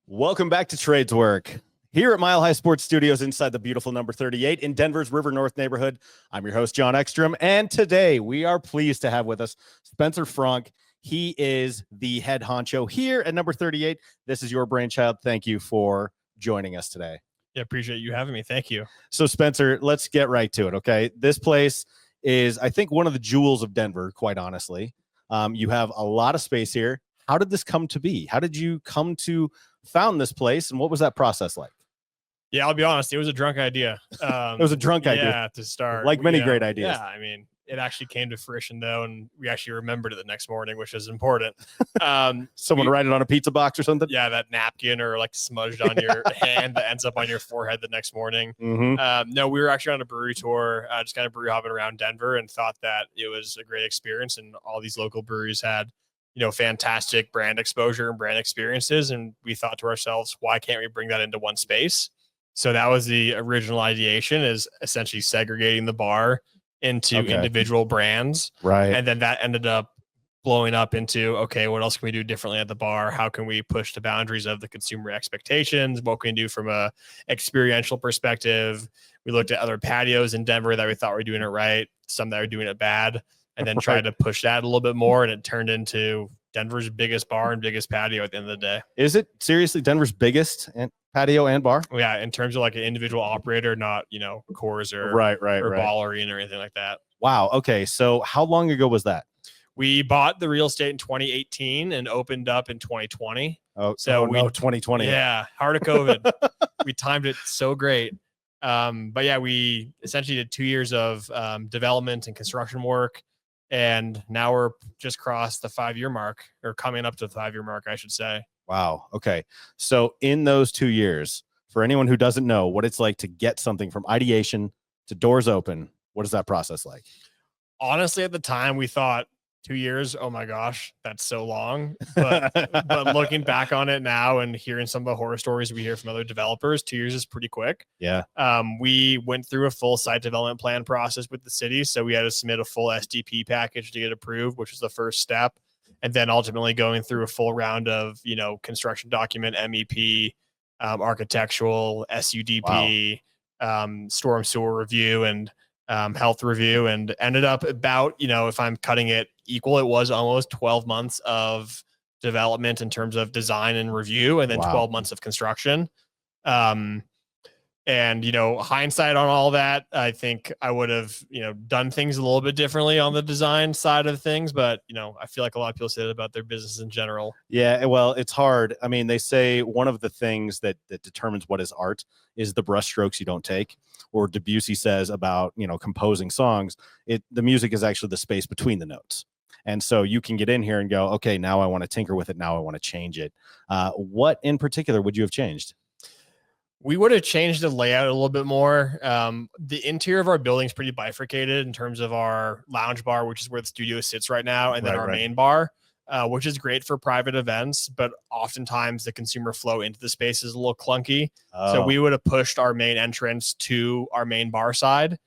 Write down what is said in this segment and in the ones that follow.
Welcome back to Tradeswork. Here at Mile High Sports Studios inside the beautiful number 38 in Denver's River North neighborhood. I'm your host, John Ekstrom, and today we are pleased to have with us Spencer Fronk. He is the head honcho here at number 38. This is your brainchild. Thank you for joining us today. Yeah, appreciate you having me. Thank you. So, Spencer, let's get right to it, okay? This place is, I think, one of the jewels of Denver, quite honestly. You have a lot of space here. How did this come to be? How did you come to found this place, and what was that process like? Yeah, I'll be honest. It was a drunk idea. It was a drunk idea. Yeah, to start. Like many great ideas. Yeah, I mean, it actually came to fruition, though, and we actually remembered it the next morning, which is important. Someone write it on a pizza box or something? Yeah, that napkin or like smudged on your hand that ends up on your forehead the next morning. Mm-hmm. No, we were actually on a brewery tour, just kind of brewery hopping around Denver, and thought that it was a great experience, and all these local breweries had fantastic brand exposure and brand experiences. And we thought to ourselves, why can't we bring that into one space? So that was the original ideation, is essentially segregating the bar into individual brands. Right. And then that ended up blowing up into, okay, what else can we do differently at the bar? How can we push the boundaries of the consumer expectations? What can we do from a experiential perspective? We looked at other patios in Denver that we thought were doing it right, some that were doing it bad, and then tried to push that a little bit more. And it turned into Denver's biggest bar and biggest patio at the end of the day. Is it seriously Denver's biggest patio and bar? Yeah, in terms of like an individual operator, not Coors or Ball Arena or anything like that. Wow. Okay. So how long ago was that? We bought the real estate in 2018 and opened up in 2020. Oh, so 2020. Yeah, heart of COVID. We timed it so great. But yeah, we essentially did 2 years of development and construction work. And now we're just crossed the 5-year mark, or coming up to the 5-year mark, I should say. Wow. Okay. So in those 2 years, for anyone who doesn't know what it's like to get something from ideation to doors open, what is that process like? Honestly, at the time, we thought 2 years, oh my gosh, that's so long. But looking back on it now and hearing some of the horror stories we hear from other developers, 2 years is pretty quick. Yeah. We went through a full site development plan process with the city. So we had to submit a full SDP package to get approved, which was the first step. And then ultimately going through a full round of, construction document, MEP, architectural, SUDP, storm sewer review, and health review, and ended up about, if I'm cutting it equal, it was almost 12 months of development in terms of design and review, and then 12 months of construction. And, hindsight on all that, I think I would have, done things a little bit differently on the design side of things. But, I feel like a lot of people say that about their business in general. Yeah, well, it's hard. I mean, they say one of the things that determines what is art is the brushstrokes you don't take. Or Debussy says about, composing songs, the music is actually the space between the notes. And so you can get in here and go, okay, now I want to tinker with it. Now I want to change it. What in particular would you have changed? We would have changed the layout a little bit more. The interior of our building is pretty bifurcated in terms of our lounge bar, which is where the studio sits right now, and then our main bar, which is great for private events, but oftentimes the consumer flow into the space is a little clunky. So we would have pushed our main entrance to our main bar side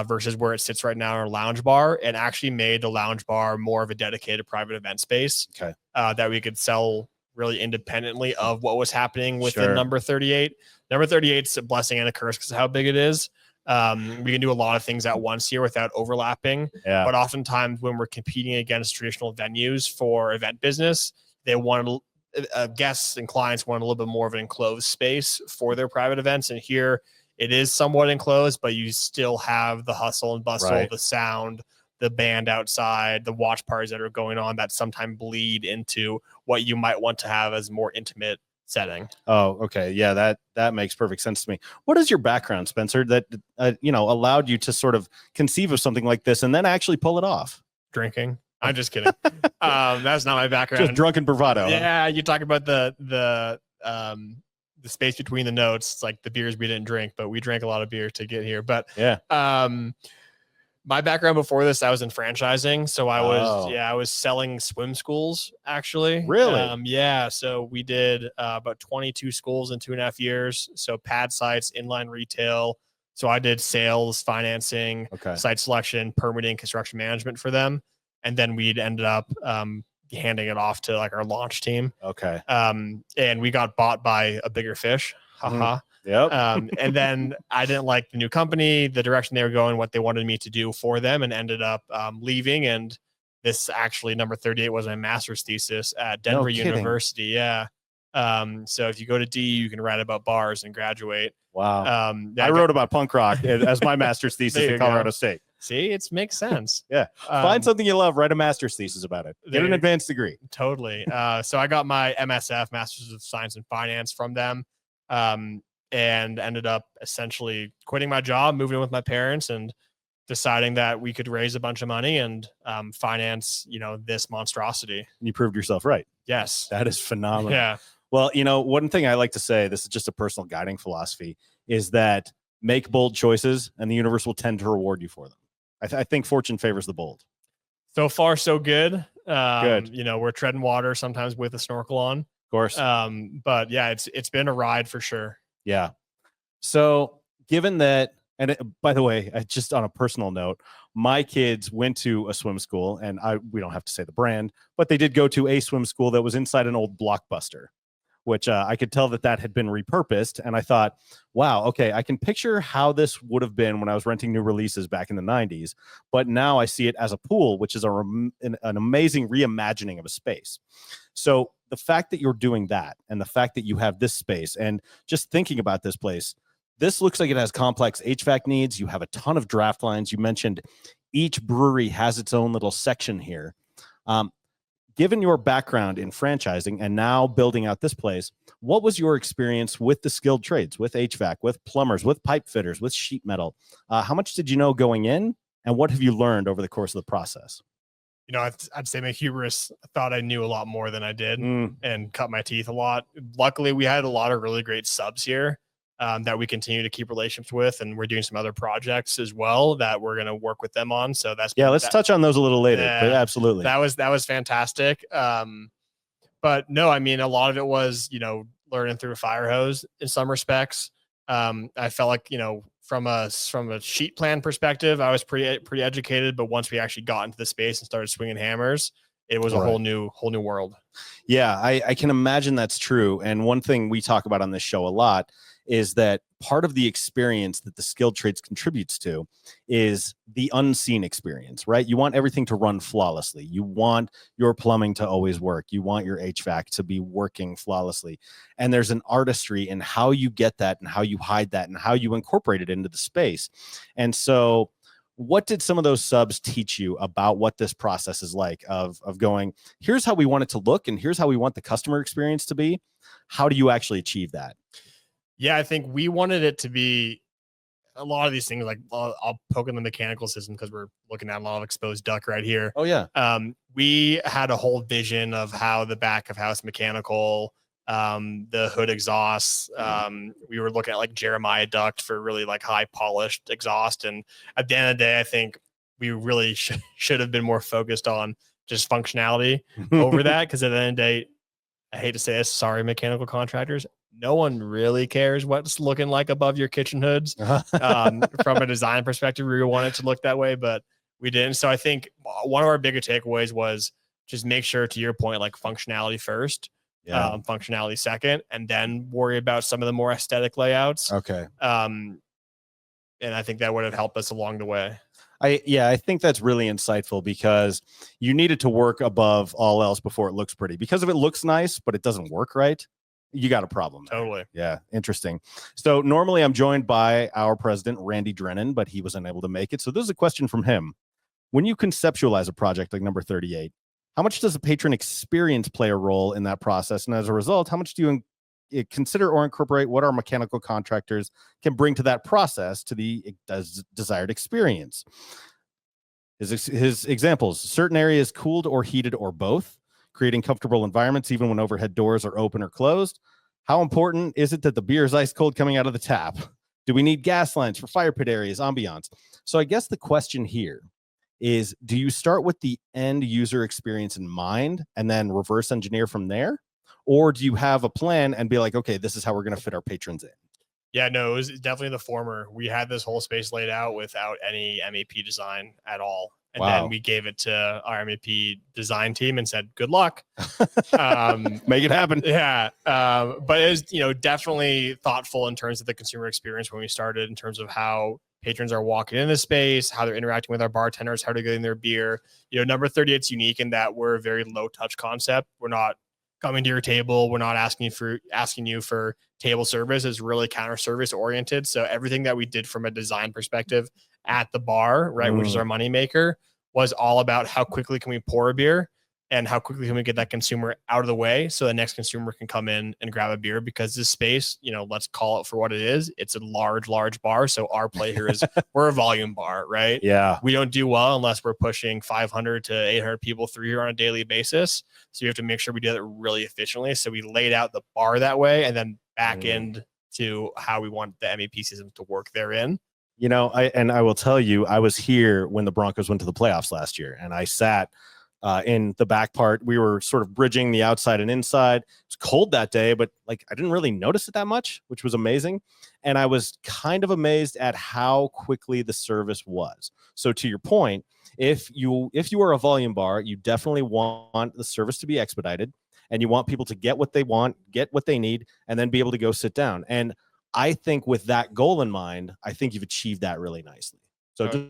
versus where it sits right now in our lounge bar, and actually made the lounge bar more of a dedicated private event space that we could sell really independently of what was happening within number 38. Number 38 is a blessing and a curse because of how big it is. We can do a lot of things at once here without overlapping. Yeah. But oftentimes when we're competing against traditional venues for event business, they want guests and clients want a little bit more of an enclosed space for their private events. And here it is somewhat enclosed, but you still have the hustle and bustle, the sound, the band outside, the watch parties that are going on that sometimes bleed into what you might want to have as more intimate setting. Oh, okay. Yeah, that makes perfect sense to me. What is your background, Spencer, that allowed you to sort of conceive of something like this and then actually pull it off? Drinking. I'm just kidding. That's not my background. Just drunken bravado. Yeah, you talk about the space between the notes. It's like the beers we didn't drink, but we drank a lot of beer to get here. But yeah. My background before this, I was in franchising. So I was selling swim schools, actually. Really? Yeah. So we did about 22 schools in 2.5 years. So pad sites, inline retail. So I did sales, financing, site selection, permitting, construction management for them. And then we'd ended up handing it off to like our launch team. Okay. And we got bought by a bigger fish. Haha. Yep. And then I didn't like the new company, the direction they were going, what they wanted me to do for them, and ended up leaving. And this actually, number 38 was my master's thesis at Denver University. Yeah. So if you go to D, you can write about bars and graduate. Wow. I wrote about punk rock as my master's thesis at Colorado State. See, it makes sense. Yeah. Find something you love, write a master's thesis about it. Get an advanced degree. Totally. So I got my MSF, Master's of Science and Finance, from them. And ended up essentially quitting my job, moving in with my parents, and deciding that we could raise a bunch of money and finance, this monstrosity. And you proved yourself right. Yes. That is phenomenal. Yeah. Well, one thing I like to say, this is just a personal guiding philosophy, is that make bold choices and the universe will tend to reward you for them. I think fortune favors the bold. So far, so good. Good. We're treading water sometimes with a snorkel on. Of course. But yeah, it's been a ride for sure. Yeah. So given that, and by the way, just on a personal note, my kids went to a swim school, and we don't have to say the brand, but they did go to a swim school that was inside an old Blockbuster, which I could tell that had been repurposed. And I thought, wow, okay, I can picture how this would have been when I was renting new releases back in the 90s. But now I see it as a pool, which is an amazing reimagining of a space. So the fact that you're doing that, and the fact that you have this space, and just thinking about this place, this looks like it has complex HVAC needs. You have a ton of draft lines. You mentioned each brewery has its own little section here. Given your background in franchising and now building out this place, what was your experience with the skilled trades, with HVAC, with plumbers, with pipe fitters, with sheet metal? How much did you know going in, and what have you learned over the course of the process? I'd say my hubris thought I knew a lot more than I did and cut my teeth a lot. Luckily, we had a lot of really great subs here that we continue to keep relationships with, and we're doing some other projects as well that we're going to work with them on. So let's touch on those a little later. But absolutely, that was fantastic. But no, I mean, a lot of it was learning through a fire hose in some respects. I felt like from a sheet plan perspective, I was pretty educated, but once we actually got into the space and started swinging hammers, it was a whole new world. Yeah, I can imagine that's true. And one thing we talk about on this show a lot is that part of the experience that the skilled trades contributes to is the unseen experience, right? You want everything to run flawlessly. You want your plumbing to always work. You want your HVAC to be working flawlessly. And there's an artistry in how you get that and how you hide that and how you incorporate it into the space. And so what did some of those subs teach you about what this process is like of going, here's how we want it to look and here's how we want the customer experience to be? How do you actually achieve that? Yeah, I think we wanted it to be a lot of these things. Like I'll poke in the mechanical system because we're looking at a lot of exposed duct right here. Oh yeah. We had a whole vision of how the back of house mechanical, the hood exhausts. We were looking at like Jeremiah duct for really like high polished exhaust. And at the end of the day, I think we really should have been more focused on just functionality over that. Because at the end of the day, I hate to say this, sorry, mechanical contractors, no one really cares what's looking like above your kitchen hoods. From a design perspective, we want it to look that way, but we didn't. So I think one of our bigger takeaways was just make sure, to your point, like functionality first, functionality second, and then worry about some of the more aesthetic layouts. Okay. And I think that would have helped us along the way. I think that's really insightful because you need it to work above all else before it looks pretty. Because if it looks nice, but it doesn't work right, you got a problem. Totally. Yeah. Interesting. So normally I'm joined by our president, Randy Drennan, but he was unable to make it. So this is a question from him. When you conceptualize a project like number 38, how much does the patron experience play a role in that process? And as a result, how much do you consider or incorporate what our mechanical contractors can bring to that process to the desired experience? His examples: certain areas cooled or heated or both, creating comfortable environments even when overhead doors are open or closed. How important is it that the beer is ice cold coming out of the tap? Do we need gas lines for fire pit areas, ambiance? So I guess the question here is, do you start with the end user experience in mind and then reverse engineer from there? Or do you have a plan and be like, okay, this is how we're going to fit our patrons in? Yeah, no, it was definitely the former. We had this whole space laid out without any MEP design at all. And then we gave it to our MEP design team and said, good luck. Make it happen. Yeah. But it was, definitely thoughtful in terms of the consumer experience when we started, in terms of how patrons are walking in the space, how they're interacting with our bartenders, how they're getting their beer. Number 38's unique in that we're a very low touch concept. We're not coming to your table. We're not asking you for table service. It's really counter service oriented. So everything that we did from a design perspective at the bar, right, which is our moneymaker, was all about how quickly can we pour a beer and how quickly can we get that consumer out of the way so the next consumer can come in and grab a beer, because this space, let's call it for what it is. It's a large bar. So our play here is we're a volume bar, right? Yeah. We don't do well unless we're pushing 500 to 800 people through here on a daily basis. So you have to make sure we do that really efficiently. So we laid out the bar that way, and then back end to how we want the MEP system to work therein. I will tell you, I was here when the Broncos went to the playoffs last year, and I sat in the back part. We were sort of bridging the outside and inside. It was cold that day, but I didn't really notice it that much, which was amazing. And I was kind of amazed at how quickly the service was. So to your point, if you are a volume bar, you definitely want the service to be expedited, and you want people to get what they want, get what they need, and then be able to go sit down. And I think with that goal in mind, I think you've achieved that really nicely. So just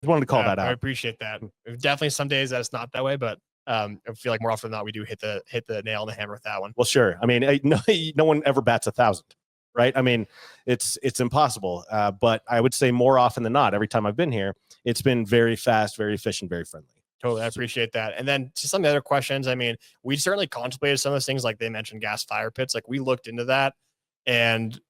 wanted to call that out. I appreciate that. Definitely some days that it's not that way, but I feel like more often than not we do hit the nail on the hammer with that one. Well, sure. I mean, no one ever bats 1,000, right? I mean, it's impossible. But I would say more often than not, every time I've been here, it's been very fast, very efficient, very friendly. Totally. I appreciate that. And then to some of the other questions, I mean, we certainly contemplated some of those things, like they mentioned gas fire pits. Like we looked into that, and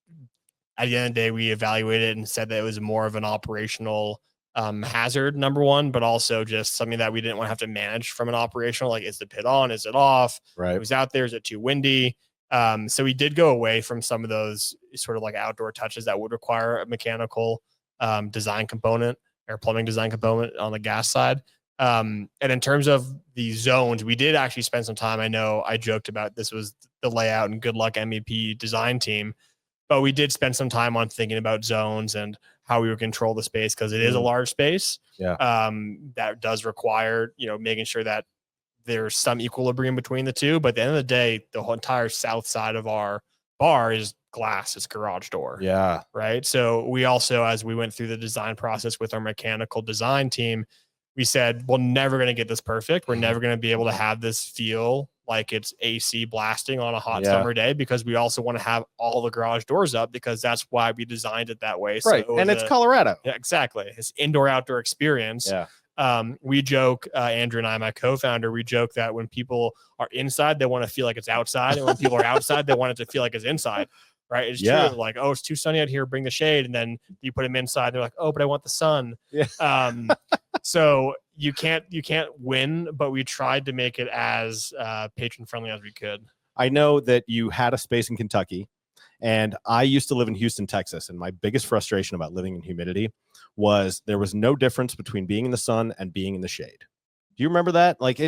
at the end of the day, we evaluated and said that it was more of an operational hazard, number one, but also just something that we didn't want to have to manage from an operational, like, is the pit on, is it off? Right. It was out there. Is it too windy? So we did go away from some of those sort of like outdoor touches that would require a mechanical design component or plumbing design component on the gas side. And in terms of the zones, we did actually spend some time. I know I joked about this was the layout and good luck MEP design team, but we did spend some time on thinking about zones and how we would control the space, because it is a large space. Yeah. That does require, making sure that there's some equilibrium between the two. But at the end of the day, the whole entire south side of our bar is glass. It's garage door. Yeah. Right. So we also, as we went through the design process with our mechanical design team, we said, we're never going to get this perfect. We're never going to be able to have this feel like it's AC blasting on a hot summer day, because we also want to have all the garage doors up, because that's why we designed it that way. Right. So and it's Colorado. Yeah, exactly. It's indoor-outdoor experience. Yeah. We joke, Andrew and I, my co-founder, we joke that when people are inside, they want to feel like it's outside. And when people are outside, they want it to feel like it's inside. Right. It's true. Like, oh, it's too sunny out here, bring the shade. And then you put them inside. They're like, oh, but I want the sun. Yeah. So you can't win, but we tried to make it as patron friendly as we could. I know that you had a space in Kentucky, and I used to live in Houston, Texas. And my biggest frustration about living in humidity was there was no difference between being in the sun and being in the shade. Do you remember that? Like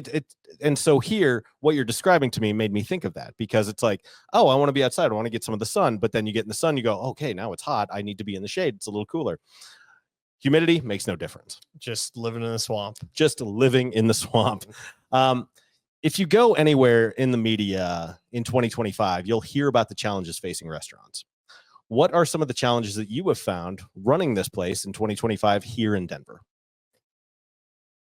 and so here, what you're describing to me made me think of that, because it's like, oh, I want to be outside. I want to get some of the sun. But then you get in the sun, you go, okay, now it's hot. I need to be in the shade. It's a little cooler. Humidity makes no difference. Just living in the swamp. Just living in the swamp. If you go anywhere in the media in 2025, you'll hear about the challenges facing restaurants. What are some of the challenges that you have found running this place in 2025 here in Denver?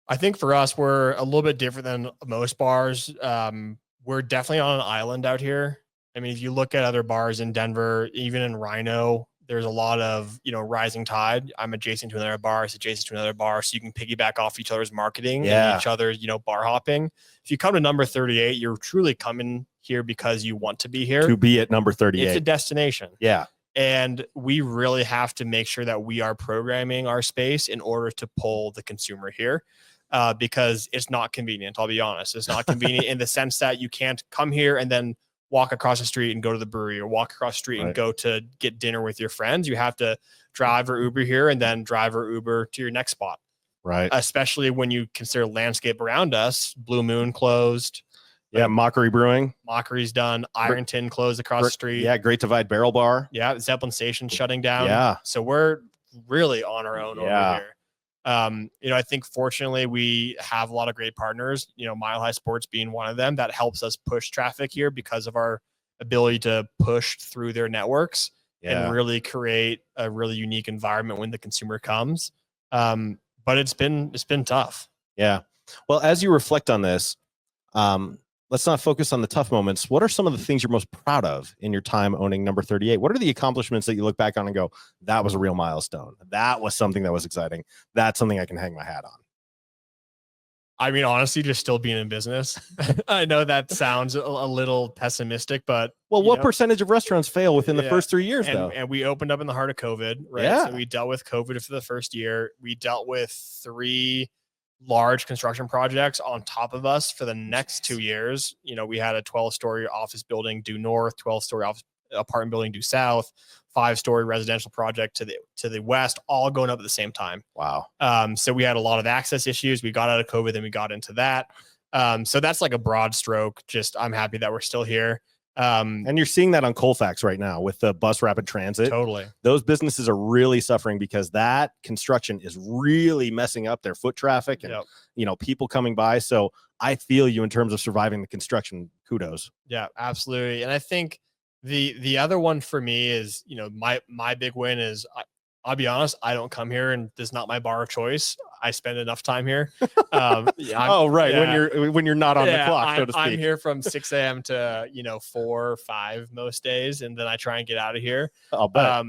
I think for us, we're a little bit different than most bars. We're definitely on an island out here. I mean, if you look at other bars in Denver, even in Rhino, there's a lot of, rising tide. I'm adjacent to another bar. It's adjacent to another bar. So you can piggyback off each other's marketing and each other's, bar hopping. If you come to number 38, you're truly coming here because you want to be here. To be at number 38. It's a destination. Yeah. And we really have to make sure that we are programming our space in order to pull the consumer here. Because it's not convenient. I'll be honest. It's not convenient in the sense that you can't come here and then walk across the street and go to the brewery, or walk across the street and go to get dinner with your friends. You have to drive or Uber here and then drive or Uber to your next spot. Right. Especially when you consider landscape around us. Blue Moon closed. Yeah. Mockery Brewing. Mockery's done. Ironton closed across the street. Yeah. Great Divide Barrel Bar. Yeah. Zeppelin Station shutting down. Yeah. So we're really on our own over here. I think fortunately we have a lot of great partners, Mile High Sports being one of them, that helps us push traffic here because of our ability to push through their networks and really create a really unique environment when the consumer comes. But it's been tough. Yeah. Well, as you reflect on this, let's not focus on the tough moments. What are some of the things you're most proud of in your time owning Number 38? What are the accomplishments that you look back on and go, that was a real milestone? That was something that was exciting. That's something I can hang my hat on. I mean, honestly, just still being in business. I know that sounds a little pessimistic, but what percentage of restaurants fail within the first 3 years, though? And we opened up in the heart of COVID, right? Yeah. So we dealt with COVID for the first year. We dealt with 3 large construction projects on top of us for the next 2 years. We had a 12-story office building due north, 12-story office apartment building due south, 5-story residential project to the west, all going up at the same time. Wow. So we had a lot of access issues. We got out of COVID, then we got into that. So that's like a broad stroke. Just I'm happy that we're still here. And you're seeing that on Colfax right now with the bus rapid transit. Totally. Those businesses are really suffering because that construction is really messing up their foot traffic and, people coming by. So I feel you in terms of surviving the construction. Kudos. Yeah, absolutely. And I think the other one for me is, my big win is I'll be honest, I don't come here and this is not my bar of choice. I spend enough time here. When you're not on the clock, so to speak. I'm here from 6 a.m. to 4 or 5 most days, and then I try and get out of here. I'll bet.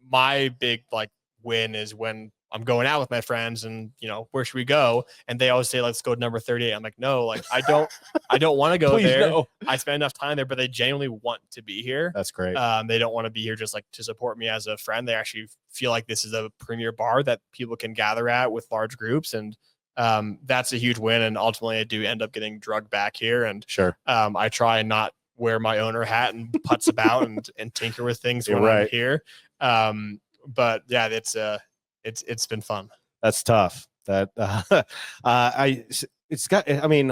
My big win is when I'm going out with my friends and, where should we go? And they always say, let's go to Number 38. I'm like, no, I don't want to go there. No. I spend enough time there, but they genuinely want to be here. That's great. They don't want to be here just to support me as a friend. They actually feel like this is a premier bar that people can gather at with large groups. And that's a huge win. And ultimately I do end up getting drugged back here. And sure. I try and not wear my owner hat and putz about and tinker with things when I'm here. But yeah, it's been fun. That's tough. That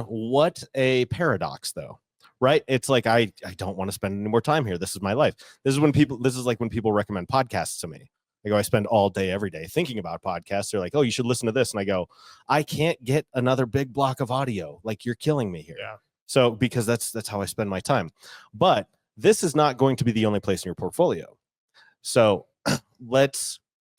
what a paradox though, right? It's like, I don't want to spend any more time here. This is my life. This is like when people recommend podcasts to me. I go, I spend all day, every day thinking about podcasts. They're like, oh, you should listen to this. And I go, I can't get another big block of audio. Like, you're killing me here. Yeah. So, because that's how I spend my time. But this is not going to be the only place in your portfolio. So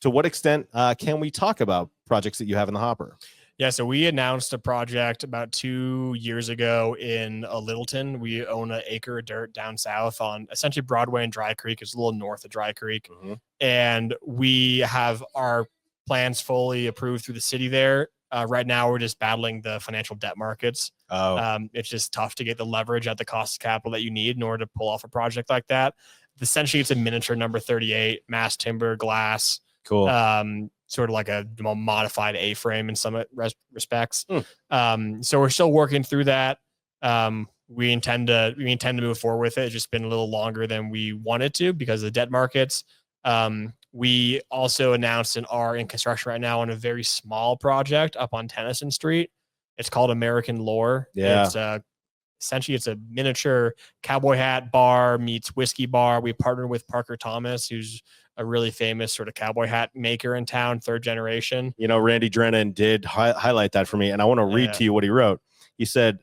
to what extent can we talk about projects that you have in the hopper? Yeah, so we announced a project about 2 years ago in Littleton. We own an acre of dirt down south on essentially Broadway and Dry Creek. It's a little north of Dry Creek. Mm-hmm. And we have our plans fully approved through the city there. Right now, we're just battling the financial debt markets. It's just tough to get the leverage at the cost of capital that you need in order to pull off a project like that. Essentially, it's a miniature Number 38, mass timber, glass. Cool. Sort of like a modified A-frame in some respects. So we're still working through that. We intend to move forward with it. It's just been a little longer than we wanted to because of the debt markets. We also announced and are in construction right now on a very small project up on Tennyson Street. It's called American Lore. Yeah. It's essentially it's a miniature cowboy hat bar meets whiskey bar. We partnered with Parker Thomas, who's a really famous sort of cowboy hat maker in town, 3rd generation. Randy Drennan did highlight that for me. And I want to read to you what he wrote. He said,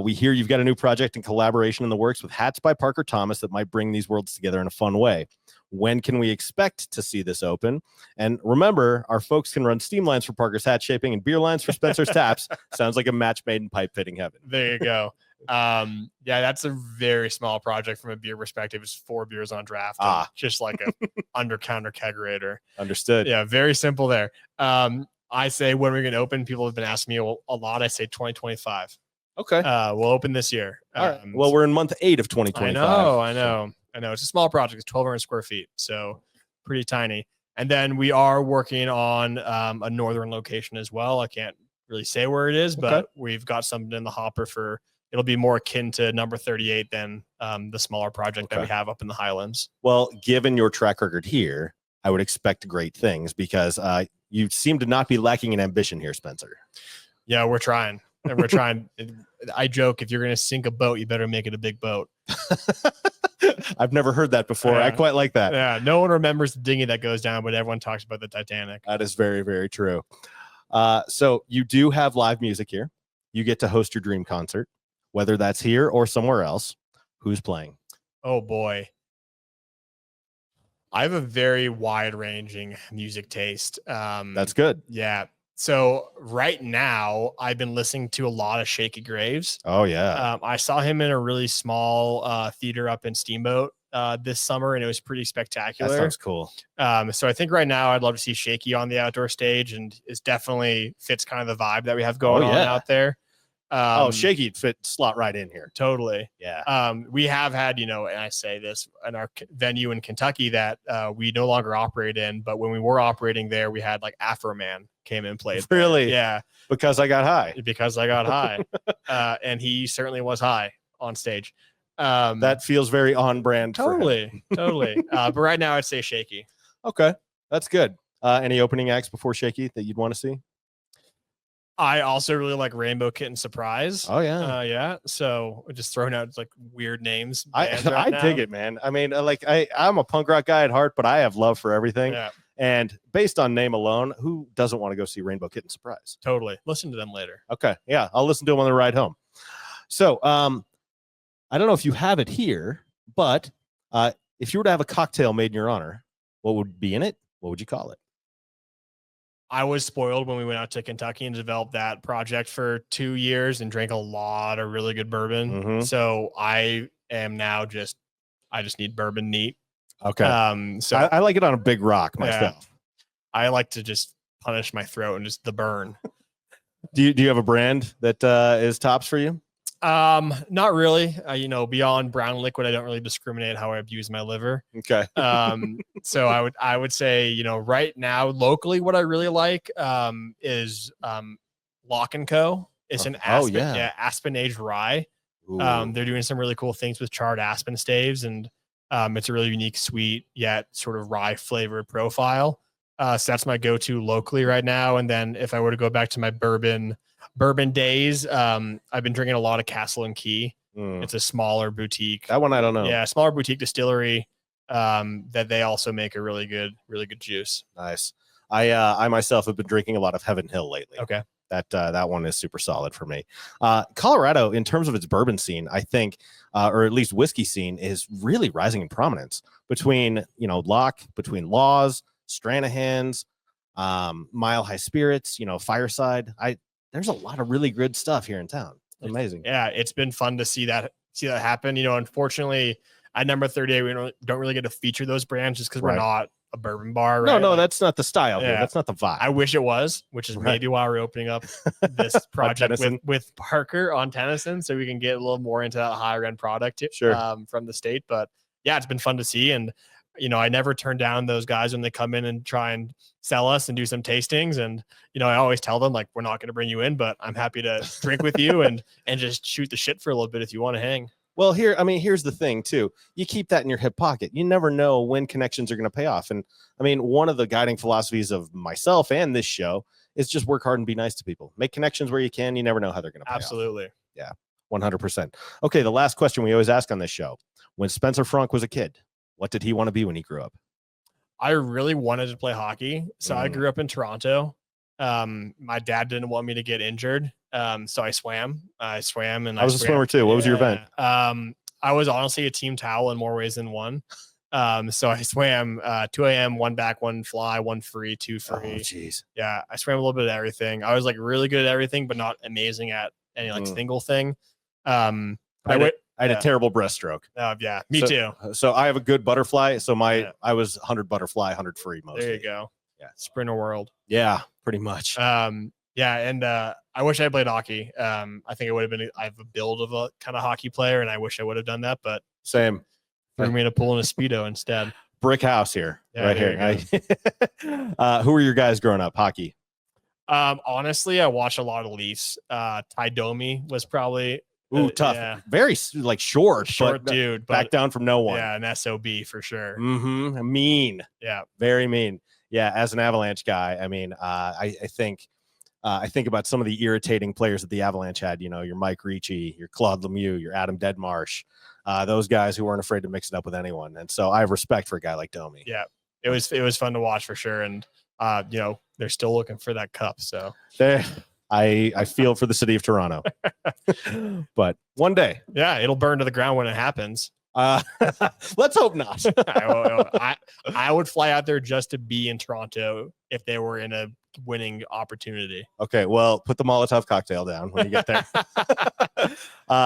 we hear you've got a new project in collaboration in the works with hats by Parker Thomas that might bring these worlds together in a fun way. When can we expect to see this open? And remember, our folks can run steam lines for Parker's hat shaping and beer lines for Spencer's taps. Sounds like a match made in pipe fitting heaven. There you go. Yeah, that's a very small project from a beer perspective. It's 4 beers on draft, just like a under counter kegerator. Understood. Yeah, very simple there. I say, when we're going to open, people have been asking me a lot. I say 2025. Okay. We'll open this year. All right. Well, we're in month 8 of 2025. I know. It's a small project. It's 1,200 square feet, so pretty tiny. And then we are working on a northern location as well. I can't really say where it is, but we've got something in the hopper for. It'll be more akin to Number 38 than the smaller project that we have up in the Highlands. Well, given your track record here, I would expect great things because you seem to not be lacking in ambition here, Spencer. Yeah, we're trying. And we're trying. I joke, if you're going to sink a boat, you better make it a big boat. I've never heard that before. I quite like that. Yeah, no one remembers the dinghy that goes down, but everyone talks about the Titanic. That is very, very true. So you do have live music here. You get to host your dream concert, whether that's here or somewhere else. Who's playing? Oh boy. I have a very wide ranging music taste. That's good. Yeah. So right now I've been listening to a lot of Shaky Graves. Oh yeah. I saw him in a really small theater up in Steamboat this summer, and it was pretty spectacular. That sounds cool. So I think right now I'd love to see Shaky on the outdoor stage, and it definitely fits kind of the vibe that we have going on out there. Shaky fit slot right in here. Totally. Yeah. We have had, and I say this in our venue in Kentucky that we no longer operate in, but when we were operating there, we had like Afro Man came and played. Really? There. Yeah. Because I got high. And he certainly was high on stage. That feels very on brand. Totally. But right now I'd say Shaky. Okay. That's good. Any opening acts before Shaky that you'd want to see? I also really like Rainbow Kitten Surprise. Oh yeah. Yeah. So just throwing out like weird names. I dig it, man. I mean, I'm a punk rock guy at heart, but I have love for everything. Yeah. And based on name alone, who doesn't want to go see Rainbow Kitten Surprise? Totally. Listen to them later. Okay. Yeah. I'll listen to them on the ride home. So, I don't know if you have it here, but if you were to have a cocktail made in your honor, what would be in it? What would you call it? I was spoiled when we went out to Kentucky and developed that project for 2 years and drank a lot of really good bourbon. Mm-hmm. So I am now I just need bourbon neat. Okay. So I like it on a big rock myself. I like to just punish my throat and just the burn. Do you have a brand that is tops for you? Not really. Beyond brown liquid, I don't really discriminate how I abuse my liver. Okay. So I would say, right now locally, what I really like is Lock and Co. It's an aspen aged rye. They're doing some really cool things with charred aspen staves, and it's a really unique, sweet yet sort of rye flavored profile. So that's my go-to locally right now. And then if I were to go back to my bourbon days, I've been drinking a lot of Castle and Key. It's a smaller boutique. That one I don't know. Yeah, smaller boutique distillery that they also make a really good juice. Nice. I myself have been drinking a lot of Heaven Hill lately. Okay. That one is super solid for me. Colorado, in terms of its bourbon scene, I think, or at least whiskey scene, is really rising in prominence between Locke, between Laws, Stranahan's, Mile High Spirits, Fireside. There's a lot of really good stuff here in town. Amazing. Yeah, it's been fun to see that happen. Unfortunately, at number 38, we don't really get to feature those brands just because we're not a bourbon bar. Right? No, that's not the style here. That's not the vibe. I wish it was, which is maybe why we're opening up this project with Parker on Tennyson, so we can get a little more into that higher end product from the state. But yeah, it's been fun to see. And I never turn down those guys when they come in and try and sell us and do some tastings. And, I always tell them, like, we're not going to bring you in, but I'm happy to drink with you and just shoot the shit for a little bit if you want to hang. Well, here's the thing too. You keep that in your hip pocket. You never know when connections are going to pay off. And one of the guiding philosophies of myself and this show is just work hard and be nice to people. Make connections where you can. You never know how they're going to pay off. Absolutely. Yeah. 100%. Okay. The last question we always ask on this show: when Spencer Fronk was a kid, what did he want to be when he grew up? I really wanted to play hockey. So I grew up in Toronto. My dad didn't want me to get injured. So I swam. I was a swimmer too. What was your event? I was honestly a team towel in more ways than one. So I swam 2 a.m., 1 back, 1 fly, 1 free, 2 free. Oh, jeez. Yeah, I swam a little bit of everything. I was like really good at everything, but not amazing at any single thing. I had a terrible breaststroke. Yeah, me too. So I have a good butterfly. So I was 100 butterfly, 100 free mostly. There you go. Yeah, sprinter world. Yeah, pretty much. Yeah, and I wish I played hockey. I think it would have been. I have a build of a kind of hockey player, and I wish I would have done that. But same. Threw me in a pool in a Speedo instead. Brick house here, right here. Who were your guys growing up? Hockey. Honestly, I watched a lot of Leafs. Ty Domi was probably. Ooh, tough. Yeah. Very short dude. Back down from no one. Yeah, an SOB for sure. Mm-hmm. Mean. Yeah. Very mean. Yeah. As an Avalanche guy, I think about some of the irritating players that the Avalanche had. Your Mike Ricci, your Claude Lemieux, your Adam Deadmarsh, those guys who weren't afraid to mix it up with anyone. And so I have respect for a guy like Domi. Yeah. It was fun to watch for sure. And they're still looking for that cup. So I feel for the city of Toronto, but one day, yeah, it'll burn to the ground when it happens. Let's hope not. I would fly out there just to be in Toronto if they were in a winning opportunity. Okay, well, put the Molotov cocktail down when you get there.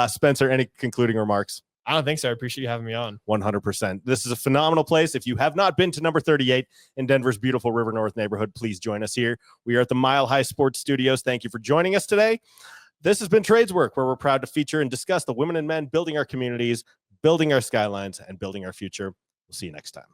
Spencer, any concluding remarks? I don't think so. I appreciate you having me on. 100%. This is a phenomenal place. If you have not been to number 38 in Denver's beautiful River North neighborhood, please join us here. We are at the Mile High Sports Studios. Thank you for joining us today. This has been Tradeswork, where we're proud to feature and discuss the women and men building our communities, building our skylines, and building our future. We'll see you next time.